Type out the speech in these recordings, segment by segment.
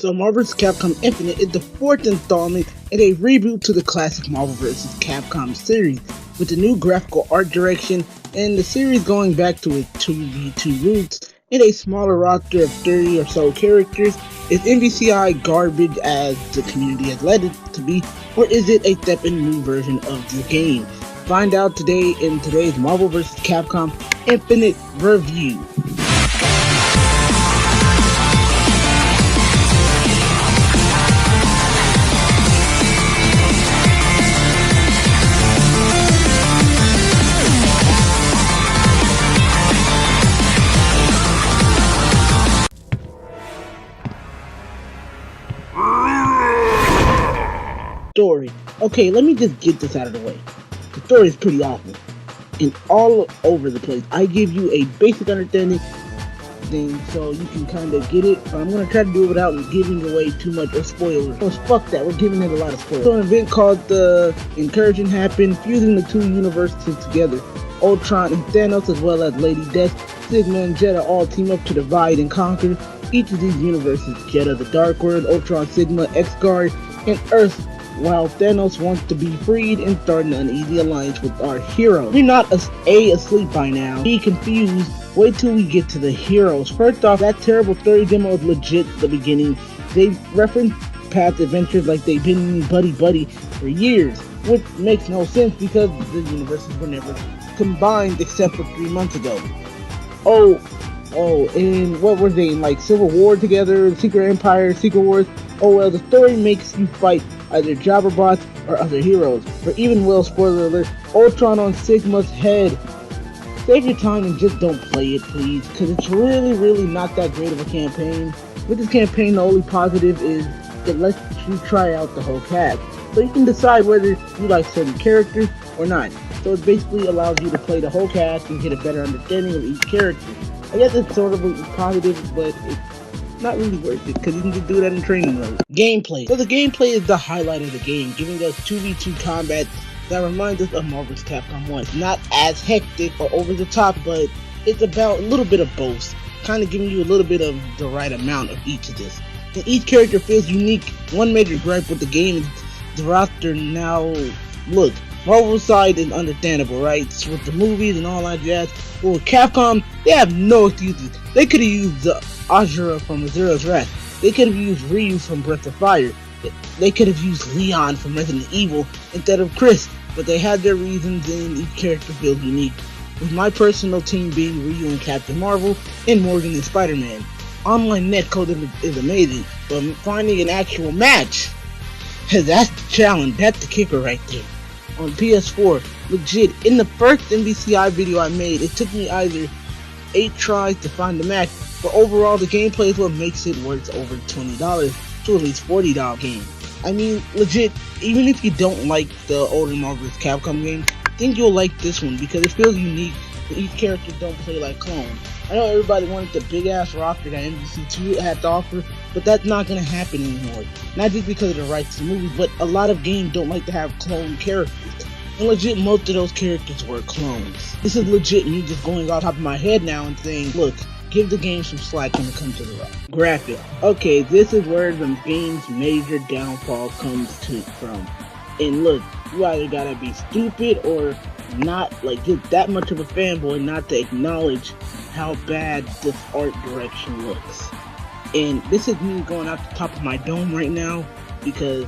So Marvel vs. Capcom Infinite is the fourth installment in a reboot to the classic Marvel vs. Capcom series, with the new graphical art direction and the series going back to its 2v2 roots and a smaller roster of 30 or so characters. Is MVCI garbage as the community has led it to be, or is it a step in a new version of the game? Find out today in today's Marvel vs. Capcom Infinite review. Story. Okay, let me just get this out of the way. The story is pretty awful and all over the place. I give you a basic understanding thing so you can kind of get it, but I'm going to try to do it without giving away too much of spoilers. Oh, fuck that, we're giving it a lot of spoilers. So an event called the Incursion happened, fusing the two universes together. Ultron and Thanos, as well as Lady Death, Sigma and Jedha all team up to divide and conquer each of these universes. Jedha the Dark World, Ultron, Sigma, X-Guard, and Earth, while Thanos wants to be freed and start an uneasy alliance with our hero. You're not asleep by now. Be confused. Wait till we get to the heroes. First off, that terrible story demo is legit the beginning. They reference past adventures like they've been buddy for years, which makes no sense because the universes were never combined except for 3 months ago. Oh, and what were they in, like Civil War together, Secret Empire, Secret Wars? Oh well, the story makes you fight either Jabberbots or other heroes. Or even will, spoiler alert, Ultron on Sigma's head. Save your time and just don't play it, please, because it's really not that great of a campaign. With this campaign, the only positive is it lets you try out the whole cast, so you can decide whether you like certain characters or not. So it basically allows you to play the whole cast and get a better understanding of each character. I guess it's sort of a positive, but it's not really worth it because you can just do that in training mode. Gameplay. So the gameplay is the highlight of the game, giving us 2v2 combat that reminds us of Marvel vs. Capcom 1. Not as hectic or over the top, but it's about a little bit of both, kind of giving you a little bit of the right amount of each of this. And each character feels unique. One major gripe with the game is the roster now. Look, Marvel's side is understandable, right? So with the movies and all that jazz. But with Capcom, they have no excuses. They could have used Azura from Azura's Wrath. They could have used Ryu from Breath of Fire. They could have used Leon from Resident Evil instead of Chris. But they had their reasons and each character feels unique. With my personal team being Ryu and Captain Marvel and Morgan and Spider-Man. Online netcode is amazing, but finding an actual match, that's the challenge. That's the kicker right there. On PS4, legit, in the first MVCI video I made, it took me either 8 tries to find the match, but overall the gameplay is what makes it worth over $20 to at least $40 game. I mean, legit, even if you don't like the older Marvel vs. Capcom games, I think you'll like this one because it feels unique. Each character don't play like clones. I know everybody wanted the big ass roster that MVC2 had to offer, but that's not gonna happen anymore. Not just because of the rights to the movies, but a lot of games don't like to have clone characters. And legit, most of those characters were clones. This is legit me just going off top of my head now and saying, look, give the game some slack when it comes to the graphic. Okay, this is where the game's major downfall comes from. And look, you either gotta be stupid or not, like, just that much of a fanboy not to acknowledge how bad this art direction looks. And this is me going out the top of my dome right now because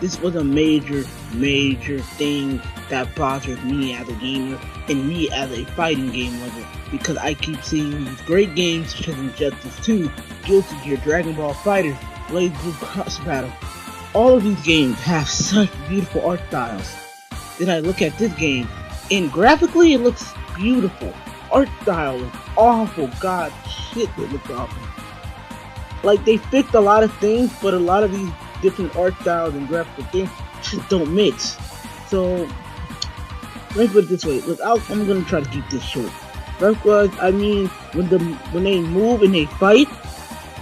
this was a major thing that bothers me as a gamer and me as a fighting game lover, because I keep seeing these great games such as Injustice 2, Guilty Gear, Dragon Ball FighterZ, Blade Blue Cross Battle. All of these games have such beautiful art styles. Then I look at this game and graphically it looks beautiful. Art style is awful. God, shit, it looks awful. Like, they fixed a lot of things, but a lot of these different art styles and graphical things just don't mix. So, let me put it this way. Look, I'm gonna try to keep this short. Because, I mean, when they move and they fight,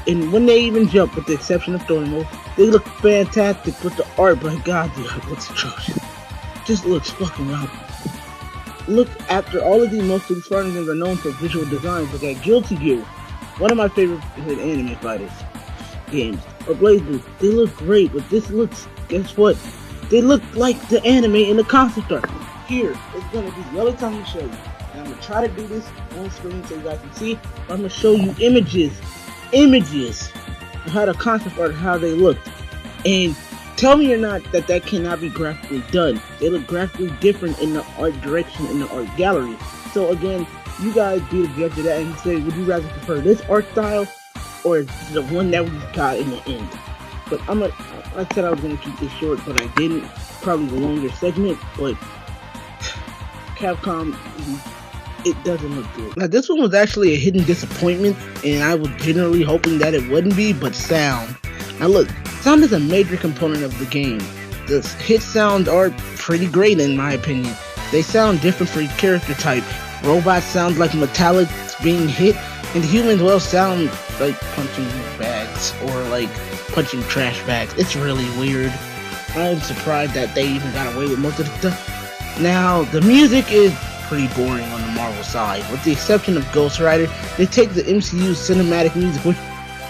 and when they even jump, with the exception of story mode, they look fantastic. But the art, my God, the art looks atrocious. Just looks fucking awful. Look, after all of these, most of these fighting games are known for visual designs. Look at Guilty Gear, one of my favorite anime fighters games. or BlazBlue, they look great, but this looks, guess what? They look like the anime in the concept art. Here, it's gonna be the other time to show you. And I'm gonna try to do this on screen so you guys can see. I'm gonna show you images of how the concept art, how they look. And tell me or not that cannot be graphically done. They look graphically different in the art direction, in the art gallery. So again, you guys be the judge of that and say, would you rather prefer this art style or the one that we got in the end? But I said I was gonna keep this short, but I didn't. Probably the longer segment, but Capcom, it doesn't look good. Now this one was actually a hidden disappointment, and I was generally hoping that it wouldn't be, but sound. Now look, sound is a major component of the game. The hit sounds are pretty great in my opinion. They sound different for each character type. Robots sound like metallics being hit, and humans will sound like punching bags or like punching trash bags. It's really weird. I'm surprised that they even got away with most of the stuff. Now, the music is pretty boring on the Marvel side. With the exception of Ghost Rider, they take the MCU's cinematic music, which,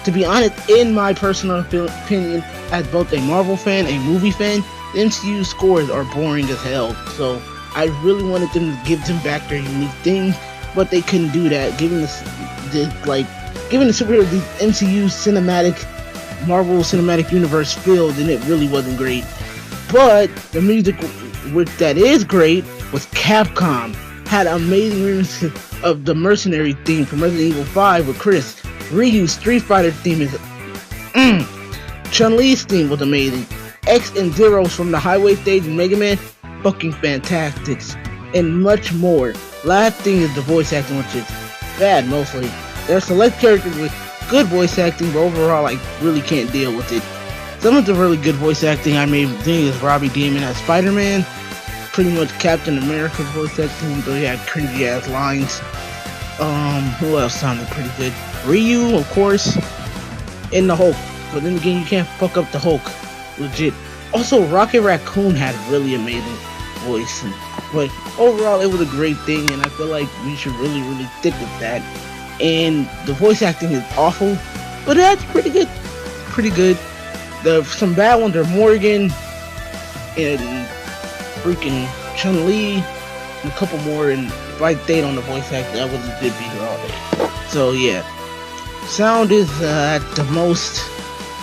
to be honest, in my personal opinion, as both a Marvel fan and movie fan, the MCU scores are boring as hell. So, I really wanted them to give them back their unique things, but they couldn't do that, giving the superheroes the MCU cinematic, Marvel Cinematic Universe feel, then it really wasn't great. But the music, which that is great, was Capcom. Had amazing remixes of the Mercenary theme from Resident Evil 5 with Chris. Ryu's Street Fighter theme is Chun-Li's theme was amazing. X and Zero's from the Highway stage in Mega Man, fucking fantastic. And much more. Last thing is the voice acting, which is bad mostly. There are select characters with good voice acting, but overall I really can't deal with it. Some of the really good voice acting I may think is Robbie Damon as Spider-Man, pretty much Captain America's voice acting, though he had cringy ass lines. Who else sounded pretty good? Ryu, of course, and the Hulk. But then again, you can't fuck up the Hulk, legit. Also, Rocket Raccoon had a really amazing voice, but overall it was a great thing, and I feel like we should really stick with that. And the voice acting is awful, but that's pretty good. Some bad ones are Morgan and freaking Chun-Li and a couple more, and if I stayed on the voice acting, I wouldn't be here all day. So yeah, sound is at the most,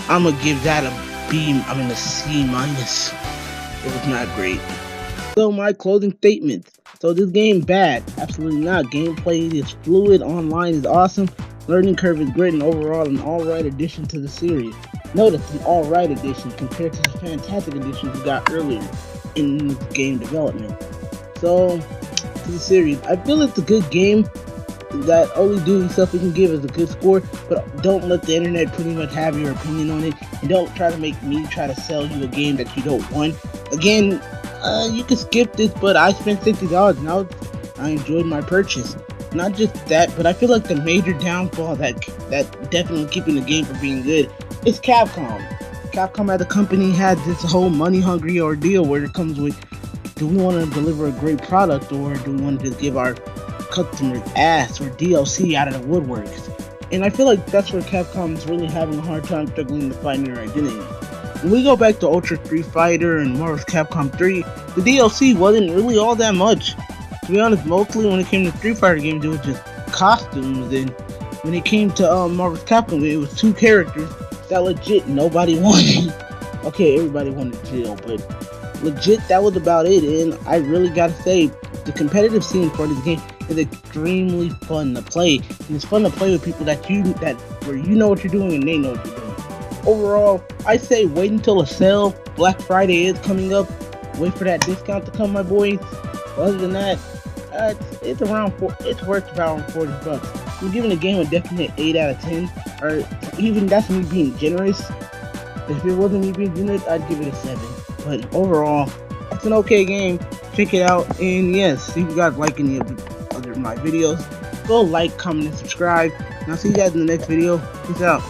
I'm gonna give that a B, I mean a C minus. It was not great. So my closing statements. So this game bad? Absolutely not. Gameplay is fluid, online is awesome, learning curve is great, and overall an alright addition to the series. Notice an alright addition compared to the fantastic additions we got earlier in game development. So to the series, I feel it's a good game. That only doing stuff we can give is a good score, but don't let the internet pretty much have your opinion on it, and don't try to make me try to sell you a game that you don't want. Again, you can skip this, but I spent $60 and I enjoyed my purchase. Not just that, but I feel like the major downfall that definitely keeping the game from being good is Capcom. Capcom as a company had this whole money-hungry ordeal where it comes with, do we want to deliver a great product, or do we want to just give our customers ass or DLC out of the woodworks? And I feel like that's where Capcom is really having a hard time struggling to find their identity. When we go back to Ultra Street Fighter and Marvel's Capcom 3, the DLC wasn't really all that much. To be honest, mostly when it came to Street Fighter games, it was just costumes, and when it came to Marvel's Capcom, it was two characters that legit nobody wanted. Okay, everybody wanted Jill, but legit that was about it. And I really gotta say, the competitive scene for this game is extremely fun to play, and it's fun to play with people where you know what you're doing and they know what you're doing. Overall, I say wait until a sale. Black Friday is coming up. Wait for that discount to come, my boys. Other than that, it's worth around $40. I'm giving the game a definite 8 out of 10, or even that's me being generous. If it wasn't me being generous, I'd give it a 7. But overall, it's an okay game. Check it out, and yes, if you guys like any of my videos, go like, comment, and subscribe. And I'll see you guys in the next video. Peace out.